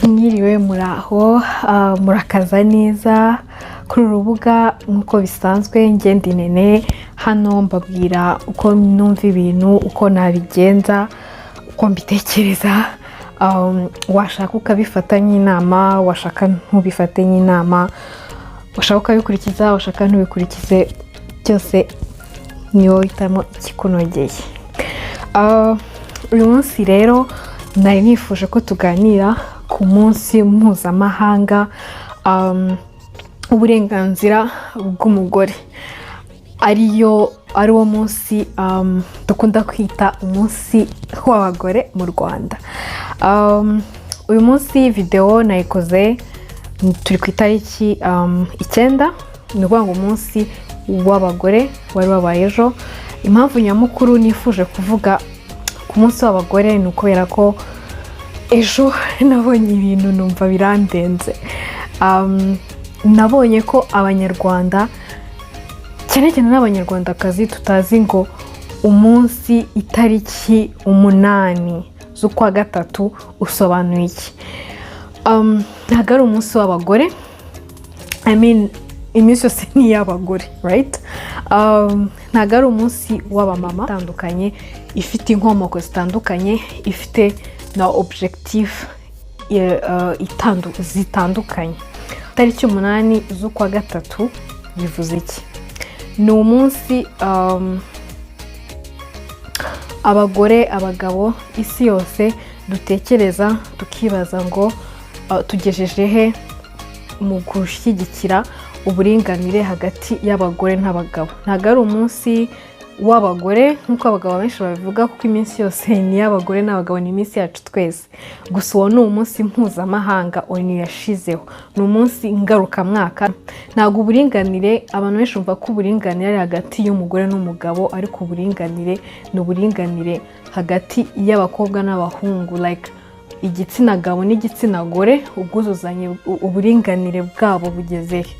Mwiriwe muraho, murakaza neza kuri urubuga nk'uko bisanzwe ngenda Nene. Hano mbabwira uko numva ibintu, uko nabigenza, uko mbitekereza. Washaka ukabifata nk'inama, washaka ntubifate nk'inama, washaka ukabikurikiza, washaka ntubikurikize, byose niyo hitamo ikikunogeye. Uyu munsi rero nari nifuje ko tuganira ku munsi mpuzamahanga uburenganzira bw'umugore, ari wo munsi dukunda kwita umunsi w'abagore mu Rwanda. Uyu munsi video nayikoze turi ku itariki 9, ni ukuvuga ngo umunsi w'abagore wari wabaye ejo. Impamvu nyamukuru nifuje kuvuga ku munsi w'abagore ni ukubera ko ejo nabonye ibintu numva birandenze. Nabonye ko abanyarwanda, cyane cyane n'abanyarwandakazi, tutazi ngo umunsi itariki 8 z'ukwa gatatu usobanuye iki. Ntabwo ari umunsi w'abagore, iminsi yose ni iy'abagore, right? Ntabwo ari umunsi w'abamama itandukanye, ifite inkomoko zitandukanye, ifite na objectif zitandukanye. Tariki 8 z'ukwa gatatu bivuze iki? Ni umunsi abagore, abagabo, isi yose dutekereza tukibaza ngo tugejeje he mu gushyigikira uburinganire hagati y'abagore n'abagabo. Ntabwo ari umunsi w'abagore nk'uko abagabo benshi babivuga, kuko iminsi yose ni iy'abagore n'abagabo, ni iminsi yacu twese. Gusa uwo ni umunsi mpuzamahanga ONU yashizeho, ni umunsi ngarukamwaka. Ntabwo uburinganire, abantu benshi bumva ko uburinganire ari hagati y'umugore n'umugabo, ariko uburinganire ni uburinganire hagati y'abakobwa n'abahungu, like igitsina gabo n'igitsina gore, ubwuzuzanye, uburinganire bwabo bugezehe.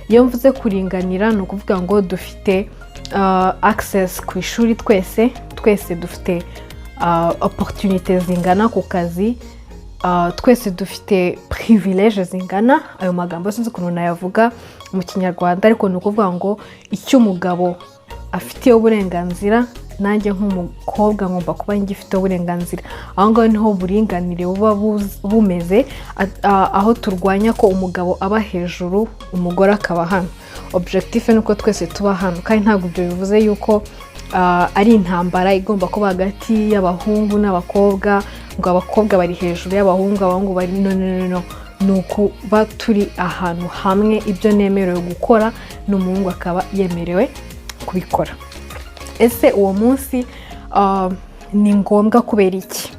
Iyo mvuze kuringanira ni ukuvuga ngo dufite access ku ishuri, twese dufite opportunité zingana ku kazi, twese dufite privilege zingana. Ayo magambo sinzi ukuntu nayavuga mu Kinyarwanda, ariko ni ukuvuga ngo icyo umugabo afitiye uburenganzira, nanjye nk'umukobwa ngomba kuba ngifite uburenganzira. Aho ngaho niho uburinganire buba bumeze, aho turwanya ko umugabo aba hejuru, umugore akaba hano. Objectif ni uko twese tuba hano, kandi ntabwo ibyo bivuze yuko ari intambara igomba kuba hagati y'abahungu n'abakobwa, ngo abakobwa bari hejuru y'abahungu, abahungu bari no. Ni ukuba turi ahantu hamwe, ibyo nemerewe gukora n'umuhungu akaba yemerewe kubikora. Ese uwo munsi ni ngombwa kubera iki?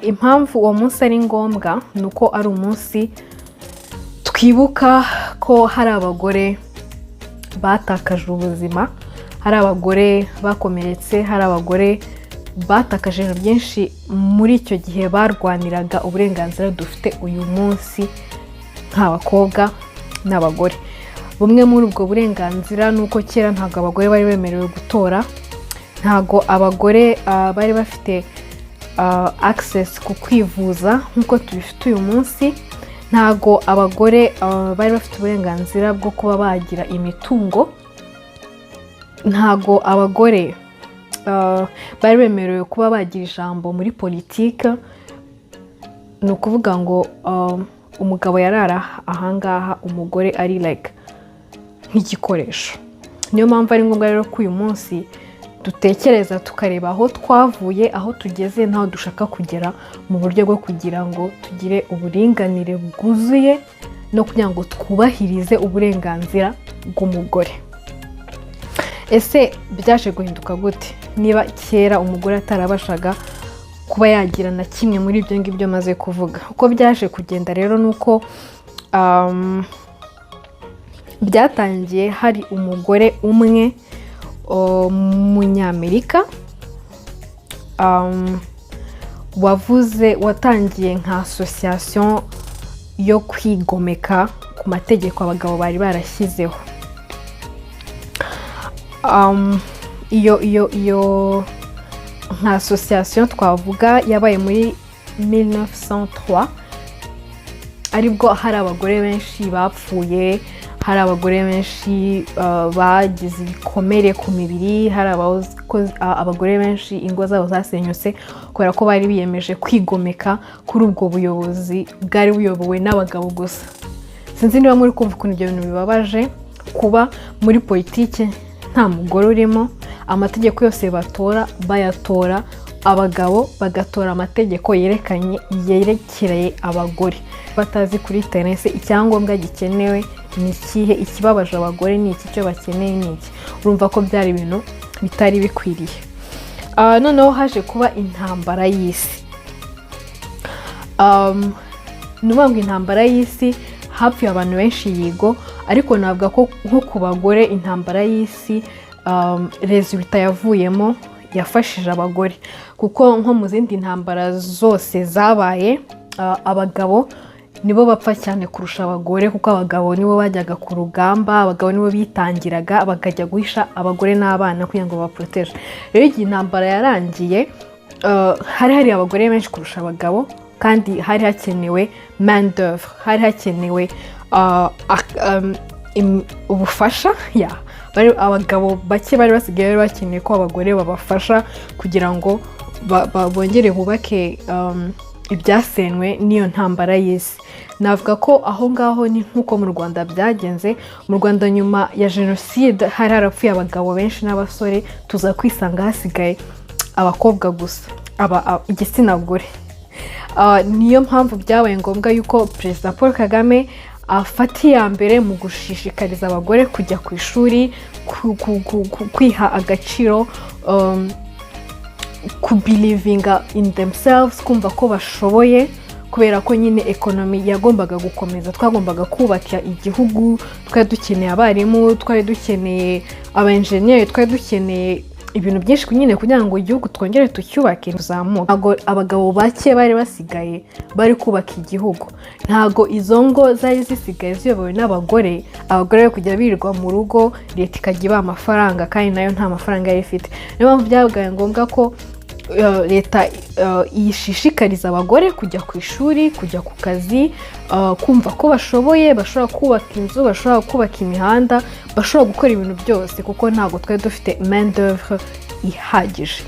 Impamvu uwo munsi ari ngombwa ni uko ari umunsi twibuka ko hari abagore batakaje ubuzima, hari abagore bakomeretse, hari abagore batakaje ibintu byinshi muri icyo gihe barwaniraga uburenganzira dufite uyu munsi nk'abakobwa n'abagore. Bumwe muri ubwo burenganzira ni uko kera ntabwo abagore bari bemerewe gutora, ntabwo abagore bari bafite access ku kwivuza nk'uko tubifite uyu munsi, ntabwo abagore bari bafite uburenganzira bwo kuba bagira imitungo, ntabwo abagore bari bemerewe kuba bagira ijambo muri politike. Ni ukuvuga ngo umugabo yarara ahangaha, umugore ari like nk'igikoresho. Niyo mpamvu ari ngombwa rero ko uyu munsi dutekereza tukareba aho twavuye, aho tugeze, n'aho dushaka kugera, mu buryo bwo kugira ngo tugire uburinganire bwuzuye no kugira ngo twubahirize uburenganzira bw'umugore. Ese byaje guhinduka gute niba kera umugore atarabashaga kuba yagira na kimwe muri ibyo ngibyo maze kuvuga? Uko byaje kugenda rero ni uko byatangiye hari umugore umwe umunyamerika watangiye nka association yo kwigomeka ku mategeko abagabo bari barashyizeho. iyo nka association twavuga yabaye muri 1903 aribwo hari abagore benshi bapfuye, hari abagore benshi bagize ibikomere ku mibiri, hari abagore benshi ingo zabo zasenyutse kubera ko bari biyemeje kwigomeka kuri ubwo buyobozi bwari buyobowe n'abagabo gusa. Sinzi niba muri kumva ukuntu ibyo bintu bibabaje, kuba muri politiki nta mugore urimo, amategeko yose batora bayatora abagabo, bagatora amategeko yerekereye abagore. Batazi kuri internet icyangombwa gikenewe ni ikihe, ikibabaje abagore ni iki, cyo bakeneye ni iki. Urumva ko byari ibintu bitari bikwiriye. Noneho haje kuba intambara y'isi. Nuvuga ngo intambara y'isi hapfuye abantu benshi yigo, ariko navuga ko nko ku bagore intambara y'isi resulta yavuyemo yafashije abagore, kuko nko mu zindi ntambara zose zabaye abagabo nibo bapfa cyane kurusha abagore, kuko abagabo nibo bajyaga ku rugamba, abagabo nibo bitangiraga bakajya guhisha abagore n'abana kugira ngo baproteje. Rero igihe intambara yarangiye hari abagore benshi kurusha abagabo, kandi hari hakenewe main d'oeuvre, hari hakenewe ubufasha. Abagabo bake bari basigaye bakeneye ko abagore babafasha kugira ngo bongere bubake ibyasenwe n'iyo ntambara y'isi. Navuga ko aho ngaho ni nk'uko mu Rwanda byagenze. Mu Rwanda nyuma ya jenoside hari harapfuye abagabo benshi n'abasore, tuza kwisanga hasigaye abakobwa gusa, igitsina gore. Niyo mpamvu byabaye ngombwa yuko Perezida Paul Kagame afata iya mbere mu gushishikariza abagore kujya ku ishuri, kwiha agaciro, kubelivinga in themselves, kumva ko bashoboye, kubera ko nyine ekonomi yagombaga gukomeza. Twagombaga kubaka igihugu, twari dukeneye abarimu, twari dukeneye abaenjeniyeri, twari dukeneye ibintu byinshi nyine kugira ngo igihugu twongere tucyubake tuzamuke. Abagabo bake bari basigaye bari kubaka igihugu, ntago izo ngo zari zisigaye ziyobowe n'abagore. Abagore bari kujya birirwa mu rugo, leta ikajya ibaha amafaranga kandi nayo nta mafaranga yari ifite. Niyo mpamvu byabaye ngombwa ko leta yishishikariza abagore kujya ku ishuri, kujya ku kazi, kumva ko bashoboye, bashobora kubaka inzu, bashobora kubaka imihanda, bashobora gukora ibintu byose, kuko ntabwo twari dufite main d'oeuvre ihagije.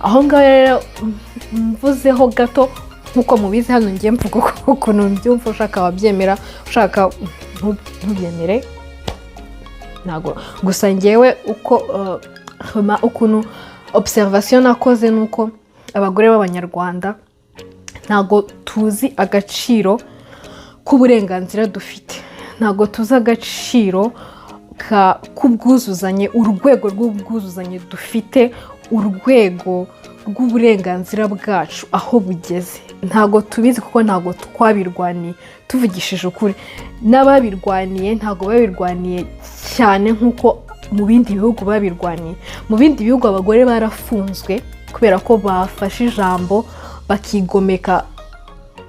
Aho ngaho rero mvuzeho gato, nkuko mubizi hano ngiye mvuga ukuntu mbyumva, ushaka wabyemera, ushaka ntubyemere, ntabwo gusa ngewe ukuntu observation nakoze nuko abagore b'Abanyarwanda ntago tuzi agaciro k'uburenganzira dufite, ntago tuzi agaciro k'ubwuzuzanye, urwego rw'ubwuzuzanye dufite, urwego rw'uburenganzira bwacu aho bugeze. Ntago tubizi kuko ntago twabirwaniye. Tuvugishije ukuri, n'ababirwaniye ntago babirwaniye cyane nkuko mu bindi bihugu babirwaniye. Mu bindi bihugu abagore barafunzwe kubera ko bafashe ijambo bakigomeka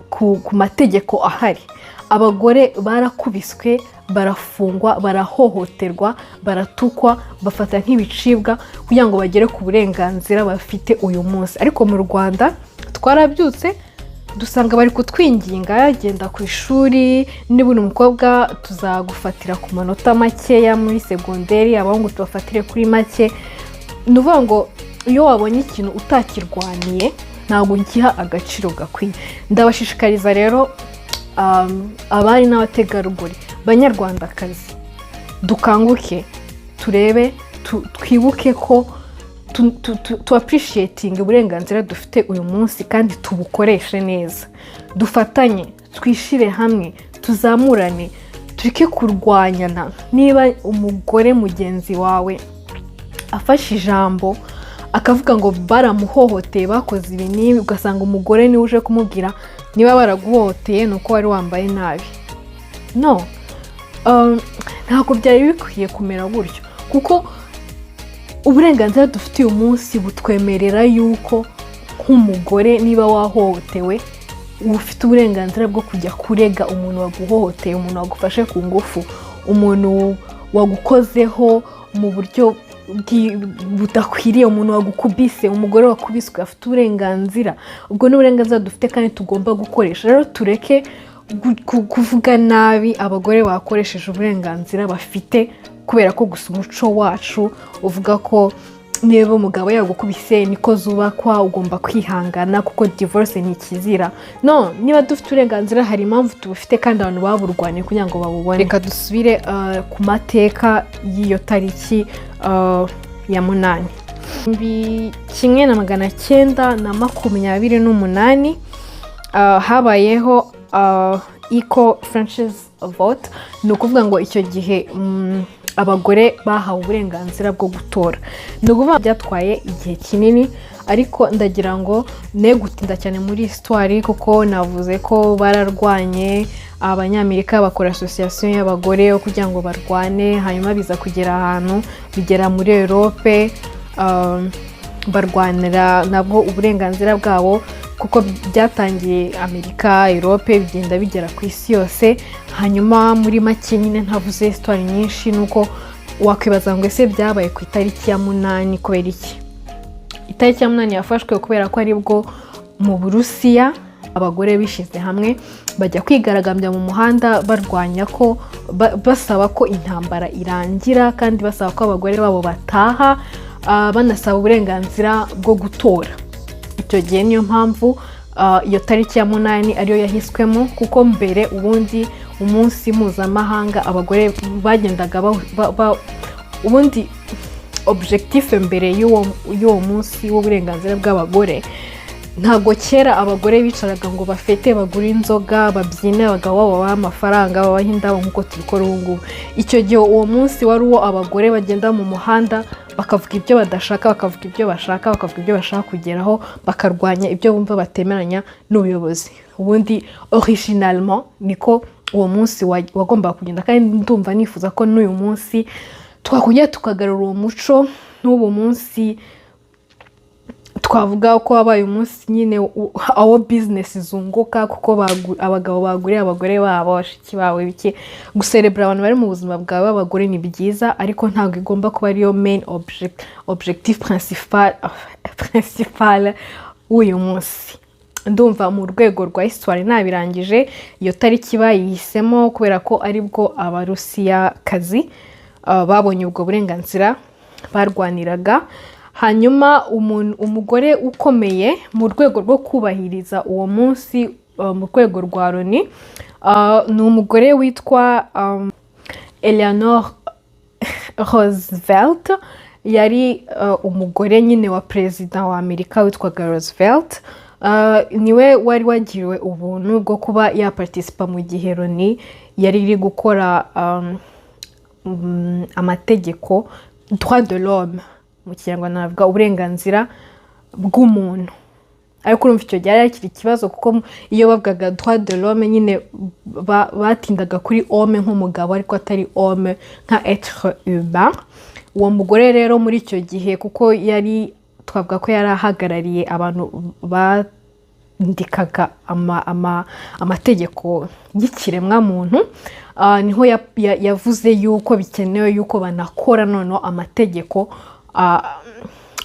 ku mategeko ahari. Abagore barakubiswe, barafungwa, barahohoterwa, baratukwa, bafata nk'ibicibwa kugira ngo bagere ku burenganzira bafite uyu munsi. Ariko mu Rwanda twarabyutse dusanga bari kutwinginga, yagenda ku ishuri, niba uri umukobwa tuzagufatira ku manota makeya muri segonderi, abahungu tubafatire kuri make. Nuvuga ngo iyo wabonye ikintu utakirwaniye ntabwo ngiha agaciro gakwiye. Ndabashishikariza rero abari n'abategarugori, banyarwandakazi, dukanguke, turebe, twibuke ko tu appreciating uburenganzira dufite uyu munsi kandi tubukoreshe neza. Dufatanye, twishire hamwe, tuzamurane, tureke kurwanyana. Niba umugore mugenzi wawe afashe ijambo akavuga ngo baramuhohoteye, bakoze ibi n'ibi, ugasanga umugore niwe uje kumubwira niba baraguhohoteye nuko wari wambaye nabi, no, ntabwo byari bikwiye kumera gutyo, kuko uburenganzira dufite uyu munsi butwemerera yuko nk'umugore niba wahohotewe ufite uburenganzira bwo kujya kurega umuntu waguhohoteye, umuntu wagufashe ku ngufu, umuntu wagukozeho mu buryo budakwiriye, umuntu wagukubise, umugore wakubiswe afite uburenganzira. Ubwo n'uburenganzira dufite kandi tugomba gukoresha. Rero tureke kuvuga nabi abagore bakoresheje uburenganzira bafite, kubera ko gusa umuco wacu uvuga ko niba umugabo yagukubise niko zubakwa, ugomba kwihangana kuko divorce ni ikizira. No, niba dufite uburenganzira hari impamvu tubufite kandi abantu baburwanye kugira ngo babubone. Reka dusubire ku mateka y'iyo tariki ya 8. 1928 habayeho equal franchise vote. Ni ukuvuga ngo icyo gihe abagore bahawe uburenganzira bwo gutora. Ni ukuvuga byatwaye igihe kinini, ariko ndagira ngo ne gutinda cyane muri histoire kuko navuze ko bararwanye, abanyamerika bakora association y'abagore kugira ngo barwane, hanyuma biza kugera ahantu bigera muri Europe, barwanira nabwo uburenganzira bwabo kuko byatangiye Amerika, Europe, bigenda bigera ku isi yose. Hanyuma muri make nyine ntavuze histoire nyinshi, nuko wakwibaza ngo ese byabaye ku itariki ya 8 kubera iki? Itariki ya 8 yafashwe kubera ko aribwo mu Burusiya abagore bishize hamwe bajya kwigaragambya mu muhanda barwanya ko basaba ko intambara irangira, kandi basaba ko abagore babo bataha, banasaba uburenganzira bwo gutora. Icyo gihe niyo mpamvu iyo tariki ya 8 ariyo yahiswemo, kuko mbere ubundi umunsi mpuzamahanga abagore bagendaga ubundi objectif mbere y'uwo munsi w'uburenganzira bw'abagore. Ntabwo kera abagore bicaraga ngo bafete, bagura inzoga, babyine, abagabo babo babaha amafaranga, babaha indabo nk'uko tubikora ubu ngubu. Icyo gihe uwo munsi wari uwo abagore bagenda mu muhanda bakavuga ibyo badashaka, bakavuga ibyo bashaka, bakavuga ibyo bashaka kugeraho, bakarwanya ibyo bumva batemeranya n'ubuyobozi. Ubundi originalement niko uwo munsi wagombaga kugenda, kandi ndumva nifuza ko n'uyu munsi twakongera tukagarura uwo muco. N'ubu munsi twavuga ko wabaye umunsi nyine aho business zunguka, kuko abagabo baguriye abagore babo, bashiki bawe bike. Guserebra abantu bari mu buzima bwawe abagore ni byiza, ariko ntabwo igomba kuba ariyo main objectif principal w'uyu munsi. Ndumva mu rwego rwa histoire nabirangije. Iyo tariki bayihisemo kubera ko aribwo Abarusiya kazi babonye ubwo burenganzira barwaniraga. Hanyuma umugore ukomeye mu rwego rwo kubahiriza uwo munsi mu rwego rwa Loni ni umugore witwa Eleanor Roosevelt. Yari umugore nyine wa perezida wa Amerika witwaga Roosevelt. Niwe wari wagiriwe ubuntu bwo kuba yaparticipa mu gihe Loni yari iri gukora amategeko droit de l'homme, mu Kinyarwanda navuga uburenganzira bw'umuntu. Ariko urumva icyo gihe ari ikibazo, kuko iyo bavugaga droit de l'homme nyine batindaga kuri homme nk'umugabo, ariko atari homme nka être humain. Uwo mugore rero muri icyo gihe, kuko yari twavuga ko yari ahagarariye abantu bandikaga amategeko y'ikiremwa muntu, niho yavuze yuko bikenewe yuko banakora noneho amategeko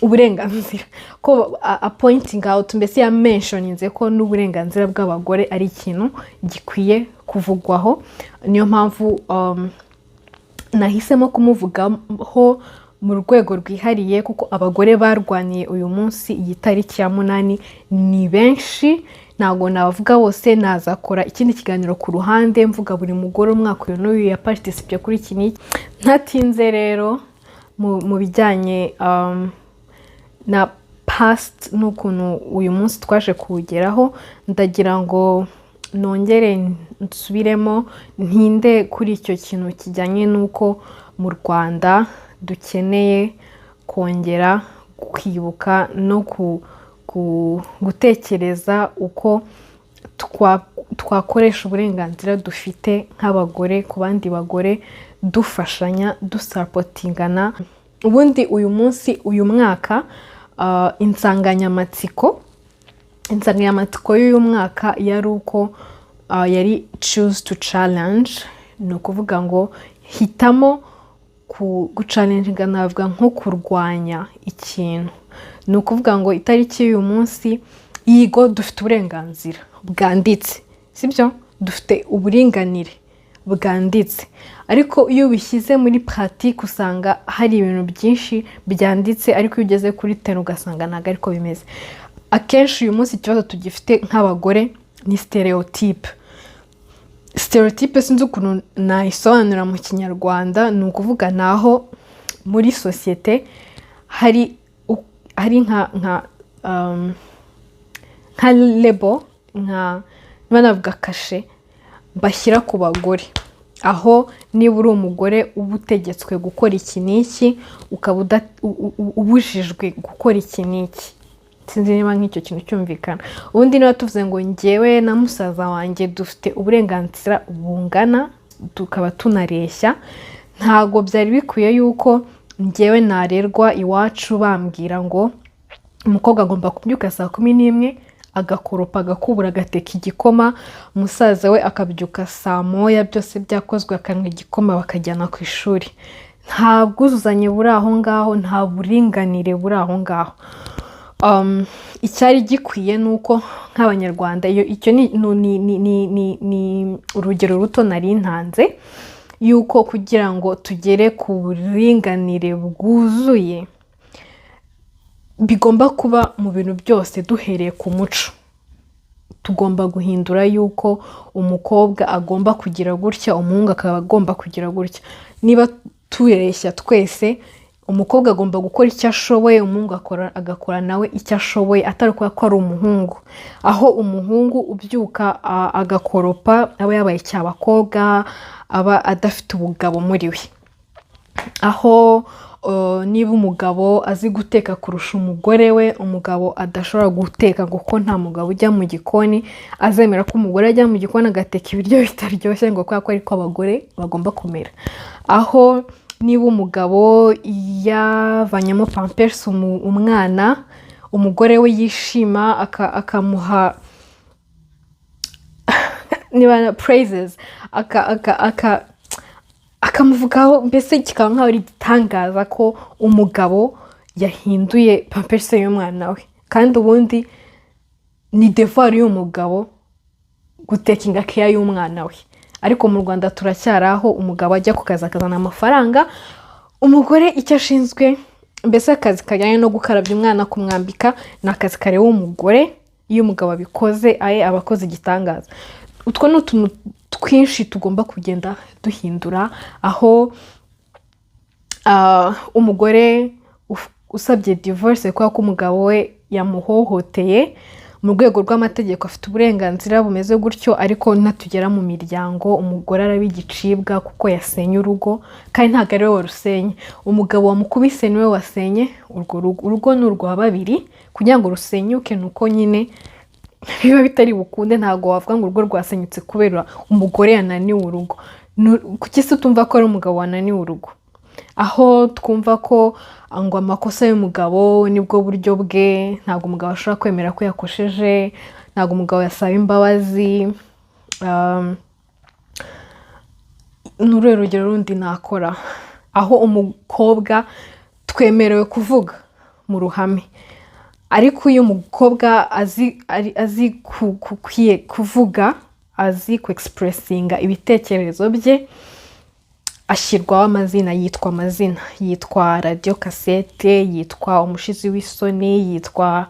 uburenganzira, ko pointing out, mbese ya mentioninze ko n'uburenganzira bw'abagore ari ikintu gikwiye kuvugwaho. Niyo mpamvu nahisemo kumuvugaho mu rwego rwihariye, kuko abagore barwaniye uyu munsi, iyi tariki ya 8 ni benshi. Ntabwo nabavuga bose, nazakora ikindi kiganiro ku ruhande mvuga buri mugore umwaka uyu n'uyu ya participate kuri iki n'iki. Ntatinze rero mu bijyanye na past n'ukuntu uyu munsi twaje kuwugeraho, ndagira ngo nongere nsubiremo ntinde kuri icyo kintu kijyanye n'uko mu Rwanda dukeneye kongera kwibuka no gutekereza uko twakoresha uburenganzira dufite nk'abagore ku bandi bagore, dufashanya, dusapotingana. Ubundi uyu munsi, uyu mwaka, insanganyamatsiko y'uyu mwaka yari uko yari choose to challenge. Ni ukuvuga ngo hitamo gucalenjinga navuga nko kurwanya ikintu. Ni ukuvuga ngo itariki y'uyu munsi yigo dufite uburenganzira bwanditse, sibyo? Dufite uburinganire bwanditse, ariko iyo ubishyize muri pratique usanga hari ibintu byinshi byanditse, ariko iyo ugeze kuri teno ugasanga ntabwo ariko bimeze. Akenshi uyu munsi ikibazo tugifite nk'abagore ni stereotype. Stereotype sinzi ukuntu nayisobanura mu kinyarwanda, ni ukuvuga naho muri sosiyete hari nka label, niba navuga kashe bashyira ku bagore, aho niba uri umugore uba utegetswe gukora iki n'iki, ukaba ubujijwe gukora iki n'iki. Sinzi niba nk'icyo kintu cyumvikana. Ubundi niba tuvuze ngo njyewe na musaza wanjye dufite uburenganzira bungana, tukaba tunareshya, ntago byari bikwiye yuko njyewe narerwa iwacu bambwira ngo umukobwa agomba kubyuka saa 11 agakoropa, agakubura, agateka igikoma, musaza we akabyuka saa 1 byose byakozwe, akanywa igikoma, bakajyana ku ishuri. Nta bwuzuzanye buri aho ngaho, nta buringanire buri aho ngaho. Icyari gikwiye nuko nk'abanyarwanda, icyo ni urugero ruto nari ntanze, yuko kugira ngo tugere ku buringanire bwuzuye bigomba kuba mu bintu byose duhereye ku muco. Tugomba guhindura yuko umukobwa agomba kugira gutya, umuhungu akaba agomba kugira gutya. Niba tureshya twese, umukobwa agomba gukora icyo ashoboye, umuhungu agakora nawe icyo ashoboye, atari kuba ko ari umuhungu. Aho umuhungu ubyuka agakoropa aba yabaye cyabakobwa, aba adafite ubugabo muri we. Aho niba umugabo azi guteka kurusha umugore we, umugabo adashobora guteka kuko nta mugabo ujya mu gikoni, azemera ko umugore ajya mu gikoni agateka ibiryo bitaryoshye ngo kubera ko ariko abagore bagomba kumera. Aho niba umugabo yavanyemo pampers umwana, umugore we yishima akamuha niba praises, akamuvugaho, mbese kikaba nk'aho ari igitangaza ko umugabo yahinduye pampers y'umwana we. Kandi ubundi ni devoir y'umugabo gutekinga care y'umwana we. Ariko mu Rwanda turacyari aho umugabo ajya ku kazi akazana amafaranga, umugore icyo ashinzwe, mbese akazi kajyanye no gukarabya umwana, kumwambika, ni akazi kare w'umugore. Iyo umugabo abikoze aba akoze igitangaza. Utwo ni utuntu twinshi tugomba kugenda duhindura, aho umugore usabye divorce kubera ko umugabo we yamuhohoteye, mu rwego rw'amategeko afite uburenganzira bumeze gutyo, ariko natugera mu miryango umugore arabigicibwa kuko yasenye urugo, kandi ntabwo ari we warusenye. Umugabo wamukubise niwe wasenye urwo rugo. Urugo ni urwa babiri, kugira ngo rusenyuke nuko nyine biba bitari bukunde. Ntabwo wavuga ngo urugo rwasenyutse kubera umugore yananiwe urugo. Kuki se tumva ko ari umugabo wananiwe urugo? Aho twumva ko ngo amakosa y'umugabo nibwo buryo bwe, ntabwo umugabo ashobora kwemera ko yakosheje, ntabwo umugabo yasaba imbabazi. N'urero rugero rundi nakora, aho umukobwa twemerewe kuvuga mu ruhame, ariko iyo umukobwa azi kuvuga, azi ku-expressinga ibitekerezo bye, ashyirwaho amazina, yitwa amazina, yitwa radio cassette, yitwa umushizi w'isoni, yitwa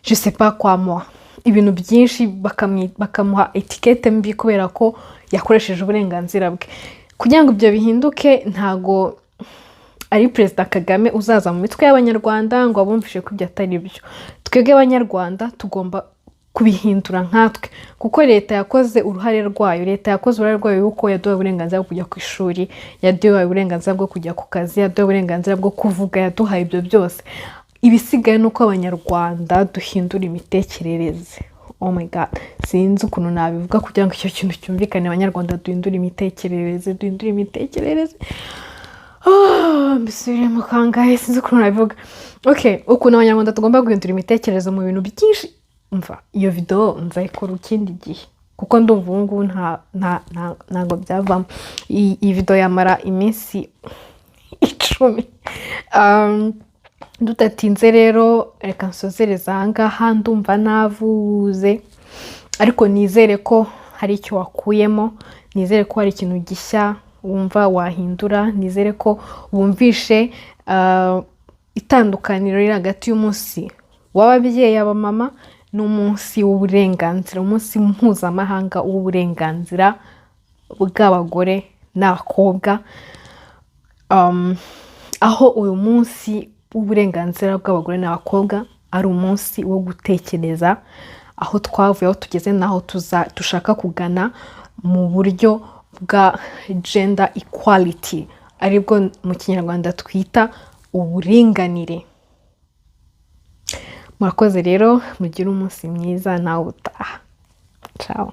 je sais pas quoi moi. Ibintu byinshi bakamuha etikete mbi kubera ko yakoresheje uburenganzira bwe. Kugira ngo ibyo bihinduke, ntago ari Perezida Kagame uzaza mu mitwe y'Abanyarwanda ngo abumvishe ko ibyo atari byo. Twebwe Abanyarwanda tugomba kubihindura nkatwe, kuko leta yakoze uruhare rwayo. Leta yakoze uruhare rwayo yuko yaduhaye uburenganzira bwo kujya ku ishuri, yaduhaye uburenganzira bwo kujya ku kazi, yaduhaye uburenganzira bwo kuvuga, yaduhaye ibyo byose. Ibisigaye nuko Abanyarwanda duhindura imitekerereze. Oh my god, sinzi ukuntu nabivuga kugira ngo icyo kintu cyumvikane. Abanyarwanda duhindura imitekerereze, duhindura imitekerereze. Mbisubire mu kangahe, sinzi ukuntu nabivuga. Okay, ukuntu Abanyarwanda tugomba guhindura imitekerereze mu bintu byinshi. Umva, iyo video nzayikora ikindi gihe, kuko ndumva ubu ngubu ntago byavamo. Iyi video yamara iminsi icumi. Dudatinze rero reka nsozereza aha ngaha, ndumva navuze ariko nizere ko hari icyo wakuyemo, nizere ko hari ikintu gishya wumva wahindura, nizere ko wumvishe itandukaniro riri hagati y'umunsi w'ababyeyi abamama n'umunsi w'uburenganzira, umunsi mpuzamahanga w'uburenganzira bw'abagore n'abakobwa, aho uyu munsi w'uburenganzira bw'abagore n'abakobwa ari umunsi wo gutekereza aho twavuye, aho tugeze n'aho dushaka kugana mu buryo bwa gender equality, aribwo mu kinyarwanda twita uburinganire. Murakoze rero, mugire umunsi mwiza nawe utaha. Ciao.